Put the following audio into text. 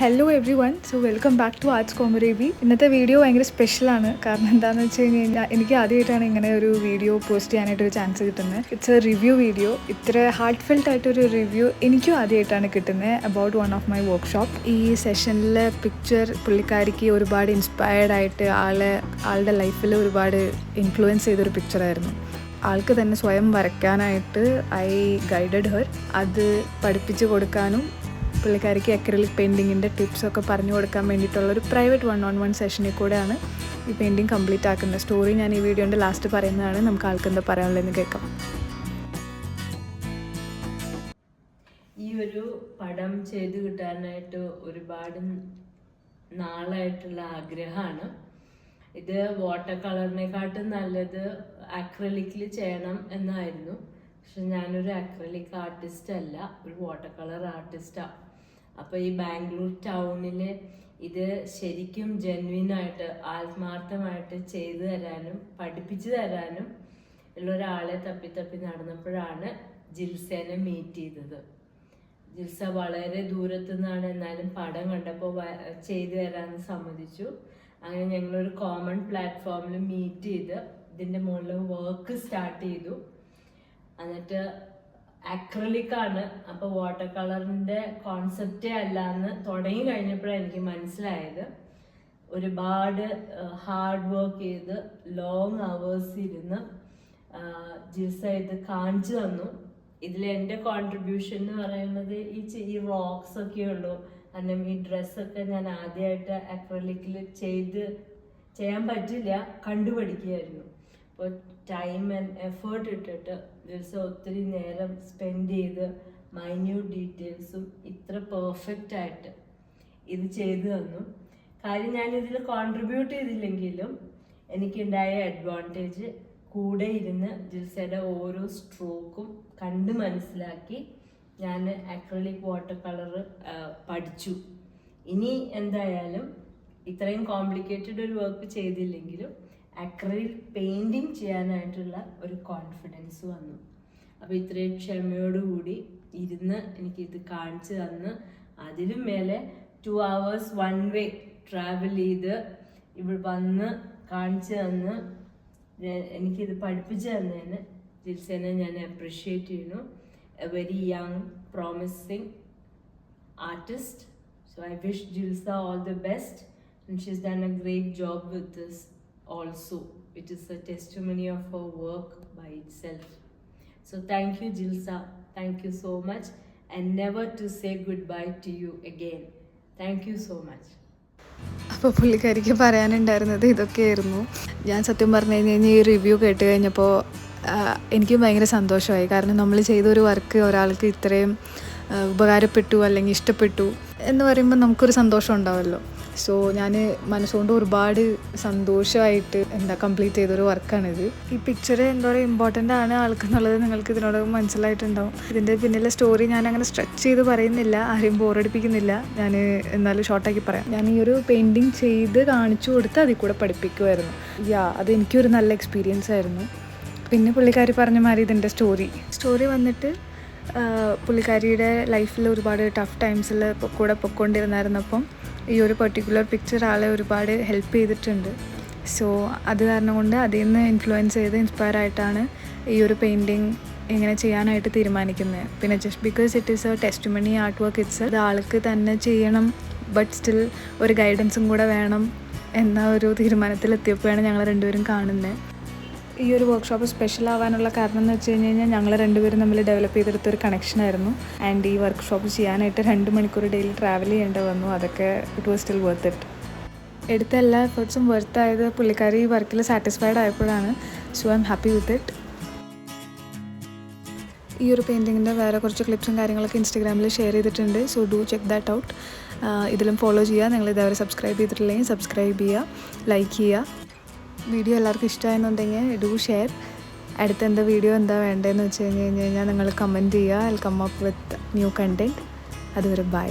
Hello everyone. So welcome back to arts കോമറേബി. ഇന്നത്തെ video ഭയങ്കര സ്പെഷ്യലാണ്. കാരണം എന്താണെന്ന് വെച്ച് കഴിഞ്ഞാൽ എനിക്ക് ആദ്യമായിട്ടാണ് ഇങ്ങനെ ഒരു വീഡിയോ പോസ്റ്റ് ചെയ്യാനായിട്ടൊരു ചാൻസ് കിട്ടുന്നത്. It's A review video. ഇത്ര ഹാർട്ട് ഫെൽട്ട് ആയിട്ടൊരു റിവ്യൂ എനിക്കും ആദ്യമായിട്ടാണ് കിട്ടുന്നത് about one of my workshop. ഈ സെഷനിലെ പിക്ചർ പുള്ളിക്കാരിക്ക് ഒരുപാട് ഇൻസ്പയർഡ് ആയിട്ട് ആളുടെ ലൈഫിൽ ഒരുപാട് ഇൻഫ്ലുവൻസ് ചെയ്തൊരു പിക്ചറായിരുന്നു. ആൾക്ക് തന്നെ സ്വയം വരയ്ക്കാനായിട്ട് ഐ ഗൈഡഡ് ഹെർ. അത് പഠിപ്പിച്ച് കൊടുക്കാനും പുള്ളിക്കാരിക്ക് അക്രിലിക് പെയിൻറ്റിങ്ങിൻ്റെ ടിപ്സൊക്കെ പറഞ്ഞു കൊടുക്കാൻ വേണ്ടിയിട്ടുള്ളൊരു പ്രൈവറ്റ് 1-on-1 സെഷനിൽ കൂടെയാണ് ഈ പെയിൻറ്റിങ് കംപ്ലീറ്റ് ആക്കുന്നത്. സ്റ്റോറി ഞാൻ ഈ വീഡിയോൻ്റെ ലാസ്റ്റ് പറയുന്നതാണ്. നമുക്ക് ആൾക്കെന്താ പറയാനുള്ളതെന്ന് കേൾക്കാം. ഈ ഒരു പടം ചെയ്ത് കിട്ടാനായിട്ട് ഒരുപാട് നാളായിട്ടുള്ള ആഗ്രഹമാണ്. ഇത് വാട്ടർ കളറിനെക്കാട്ടും നല്ലത് അക്രലിക്കിൽ ചെയ്യണം എന്നായിരുന്നു. പക്ഷെ ഞാനൊരു അക്രലിക് ആർട്ടിസ്റ്റ് അല്ല, ഒരു വാട്ടർ കളർ ആർട്ടിസ്റ്റാണ്. അപ്പോൾ ഈ ബാംഗ്ലൂർ ടൗണിൽ ഇത് ശരിക്കും ജെന്വിനായിട്ട് ആത്മാർത്ഥമായിട്ട് ചെയ്തു തരാനും പഠിപ്പിച്ചു തരാനും ഉള്ള ഒരാളെ തപ്പി നടന്നപ്പോഴാണ് ജിൽസേനെ മീറ്റ് ചെയ്തത്. ജിൽസ വളരെ ദൂരത്തു നിന്നാണ്, എന്നാലും പടം കണ്ടപ്പോൾ ചെയ്തു തരാമെന്ന് സമ്മതിച്ചു. അങ്ങനെ ഞങ്ങളൊരു കോമൺ പ്ലാറ്റ്ഫോമിൽ മീറ്റ് ചെയ്ത് ഇതിൻ്റെ മുകളിൽ വർക്ക് സ്റ്റാർട്ട് ചെയ്തു. എന്നിട്ട് അക്രലിക്കാണ്, അപ്പോൾ വാട്ടർ കളറിൻ്റെ കോൺസെപ്റ്റേ അല്ല എന്ന് തുടങ്ങി കഴിഞ്ഞപ്പോഴാണ് എനിക്ക് മനസ്സിലായത്. ഒരുപാട് ഹാർഡ് വർക്ക് ചെയ്ത് ലോങ് അവേഴ്സ് ഇരുന്ന് ജിൽസ ഇത് കാണിച്ചു തന്നു. ഇതിൽ എൻ്റെ കോൺട്രിബ്യൂഷൻ എന്ന് പറയുന്നത് ഈ റോക്സ് ഒക്കെ ഉള്ളൂ. കാരണം ഈ ഡ്രസ്സൊക്കെ ഞാൻ ആദ്യമായിട്ട് അക്രലിക്കിൽ ചെയ്യാൻ പറ്റില്ല, കണ്ടുപഠിക്കുകയായിരുന്നു. അപ്പോൾ ടൈം ആൻഡ് എഫേർട്ട് ഇട്ടിട്ട് ദിവസം ഒത്തിരി നേരം സ്പെൻഡ് ചെയ്ത് മൈന്യൂട്ട് ഡീറ്റെയിൽസും ഇത്ര പെർഫെക്റ്റ് ആയിട്ട് ഇത് ചെയ്തു തന്നു. കാര്യം ഞാനിതിൽ കോൺട്രിബ്യൂട്ട് ചെയ്തില്ലെങ്കിലും എനിക്കുണ്ടായ അഡ്വാൻറ്റേജ് കൂടെ ഇരുന്ന് ജിൽസയുടെ ഓരോ സ്ട്രോക്കും കണ്ട് മനസ്സിലാക്കി ഞാൻ അക്രലിക് വാട്ടർ കളർ പഠിച്ചു. ഇനി എന്തായാലും ഇത്രയും കോംപ്ലിക്കേറ്റഡ് ഒരു വർക്ക് ചെയ്തില്ലെങ്കിലും അക്രലിക് പെയിൻറ്റിങ് ചെയ്യാനായിട്ടുള്ള ഒരു കോൺഫിഡൻസ് വന്നു. അപ്പോൾ ഇത്രയും ക്ഷമയോടുകൂടി ഇരുന്ന് എനിക്കിത് കാണിച്ചു തന്ന്, അതിലും മേലെ 2 hours 1 way ട്രാവൽ ചെയ്ത് ഇവിടെ വന്ന് കാണിച്ചു തന്ന് എനിക്കിത് പഠിപ്പിച്ചു തന്നതിന് ജിൽസേനെ ഞാൻ അപ്രിഷ്യേറ്റ് ചെയ്യുന്നു. A very young promising artist. So I wish Jilsa all the best and she's done a great job with this also. It is a testimony of her work by itself. So thank you Jilsa, thank you so much, and never to say goodbye to you again. Thank you so much. അപ്പോൾ പുള്ളിക്കാരിക്ക് പറയാനുണ്ടായിരുന്നത് ഇതൊക്കെയായിരുന്നു. ഞാൻ സത്യം പറഞ്ഞു കഴിഞ്ഞാൽ ഈ review കേട്ട് കഴിഞ്ഞപ്പോൾ എനിക്കും ഭയങ്കര സന്തോഷമായി. കാരണം നമ്മൾ ചെയ്തൊരു വർക്ക് ഒരാൾക്ക് ഇത്രയും ഉപകാരപ്പെട്ടു അല്ലെങ്കിൽ ഇഷ്ടപ്പെട്ടു എന്ന് പറയുമ്പോൾ നമുക്കൊരു സന്തോഷം ഉണ്ടാവുമല്ലോ. സോ ഞാൻ മനസ്സുകൊണ്ട് ഒരുപാട് സന്തോഷമായിട്ട് കംപ്ലീറ്റ് ചെയ്തൊരു വർക്കാണിത്. ഈ പിക്ചർ എന്താ പറയുക ഇമ്പോർട്ടൻ്റ് ആണ് ആൾക്കെന്നുള്ളത് നിങ്ങൾക്ക് ഇതിനോട് മനസ്സിലായിട്ടുണ്ടാവും. ഇതിൻ്റെ പിന്നിലെ സ്റ്റോറി ഞാൻ അങ്ങനെ സ്ട്രെച്ച് ചെയ്ത് പറയുന്നില്ല, ആരെയും ബോറടിപ്പിക്കുന്നില്ല. ഞാൻ എന്നാലും ഷോർട്ടാക്കി പറയാം. ഞാൻ ഈ ഒരു പെയിൻറ്റിങ് ചെയ്ത് കാണിച്ചു കൊടുത്ത് അതിൽ കൂടെ പഠിപ്പിക്കുമായിരുന്നു. അത് എനിക്കൊരു നല്ല എക്സ്പീരിയൻസ് ആയിരുന്നു. പിന്നെ പുള്ളിക്കാരി പറഞ്ഞ മാതിരി ഇതിൻ്റെ സ്റ്റോറി വന്നിട്ട് പുള്ളിക്കാരിയുടെ ലൈഫിൽ ഒരുപാട് ടഫ് ടൈംസിൽ കൂടെ പൊയ്ക്കൊണ്ടിരുന്നായിരുന്നപ്പം ഈ ഒരു പെർട്ടിക്കുലർ പിക്ചർ ആളെ ഒരുപാട് ഹെൽപ്പ് ചെയ്തിട്ടുണ്ട്. സോ അത് കാരണം കൊണ്ട് അതിൽ നിന്ന് ഇൻഫ്ലുവൻസ് ചെയ്ത് ഇൻസ്പയർ ആയിട്ടാണ് ഈ ഒരു പെയിൻറ്റിങ് ഇങ്ങനെ ചെയ്യാനായിട്ട് തീരുമാനിക്കുന്നത്. പിന്നെ just because it is A testimony art work it's അത് ആൾക്ക് തന്നെ ചെയ്യണം, ബട്ട് സ്റ്റിൽ ഒരു ഗൈഡൻസും കൂടെ വേണം എന്ന ഒരു തീരുമാനത്തിലെത്തിയപ്പോഴാണ് ഞങ്ങൾ രണ്ടുപേരും കാണുന്നത്. ഈ ഒരു വർക്ക്ഷോപ്പ് സ്പെഷ്യൽ ആവാനുള്ള കാരണം എന്ന് വെച്ച് കഴിഞ്ഞാൽ ഞങ്ങൾ രണ്ടുപേരും തമ്മിൽ ഡെവലപ്പ് ചെയ്തെടുത്തൊരു കണക്ഷനായിരുന്നു. ആൻഡ് ഈ വർക്ക്ഷോപ്പ് ചെയ്യാനായിട്ട് 2 മണിക്കൂർ ഡെയിലി ട്രാവൽ ചെയ്യേണ്ടി വന്നു. അതൊക്കെ it was still worth it. എടുത്ത എല്ലാ എഫേർട്സും വർത്തായത് പുള്ളിക്കാരി ഈ വർക്കിൽ സാറ്റിസ്ഫൈഡ് ആയപ്പോഴാണ്. So I'm happy with it. ഈ ഒരു പെയിൻറ്റിങ്ങിൻ്റെ വേറെ കുറച്ച് ക്ലിപ്സും കാര്യങ്ങളൊക്കെ ഇൻസ്റ്റാഗ്രാമിൽ ഷെയർ ചെയ്തിട്ടുണ്ട്. So do check that out. ഇതിലും ഫോളോ ചെയ്യുക. നിങ്ങൾ ഇതേവരെ സബ്സ്ക്രൈബ് ചെയ്തിട്ടില്ലെങ്കിൽ സബ്സ്ക്രൈബ് ചെയ്യുക, ലൈക്ക് ചെയ്യുക. വീഡിയോ എല്ലാവർക്കും ഇഷ്ടമായെന്നുണ്ടെങ്കിൽ ഡു ഷെയർ. അടുത്ത വീഡിയോ എന്താ വേണ്ടതെന്ന് വെച്ച് കഴിഞ്ഞാൽ നിങ്ങൾ കമൻറ്റ് ചെയ്യുക. I will come up with new content. അതുവരെ ബൈ.